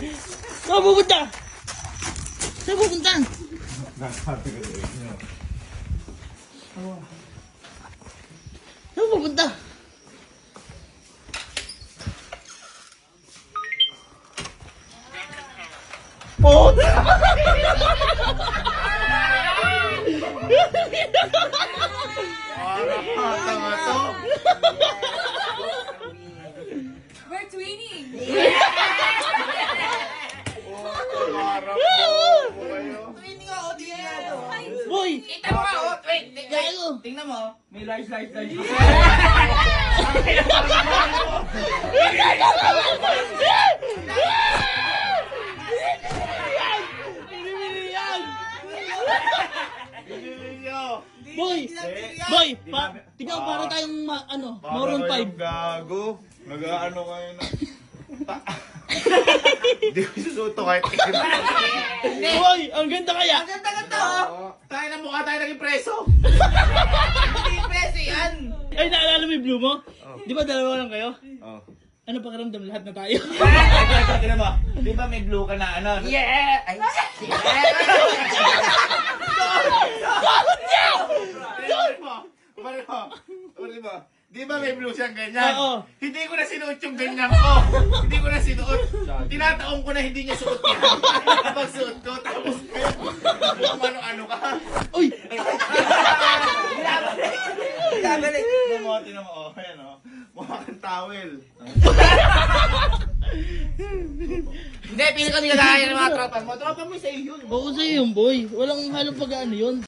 Saan pupunta? Saan pupunta? Saan pupunta? Oh! Tama to. We're twinning! Boy! Kita mo nga, oh. Wait, Gago! tingnan mo. May lies. Boy! Boy! Tignan mo, para tayong Moron 5. Gago. Nag-ano kayo na. Hindi ko susuto kahit ikin. Boy! Ang ganda kaya! Ganda, oh. Tayo na mukha tayo naging preso. Hindi preso yan. Ay, naalala mo yung blue mo? Di ba dalawa lang kayo? Oh. Ano pakiramdam, lahat na tayo? Tingnan mo. Di ba may blue ka na ano? Yeah! Ay, Pari mo. Di ba may blue siyang ganyan? Oo. Hindi ko na sinuot yung ganyan ko. Hindi ko na sinuot. Tinataong ko na hindi niya suot yan. Kapag suot ko, tapos kayo. Kung ano-ano ka. Uy! Binabalik. Tinan mo, oh. Ayan, oh. Mukha kang towel. Hindi, pili ko nila kaya ng mga tropa mo. Tropa mo sa'yo yun. Oo sa'yo yun, boy. Walang halong pag-ano yun.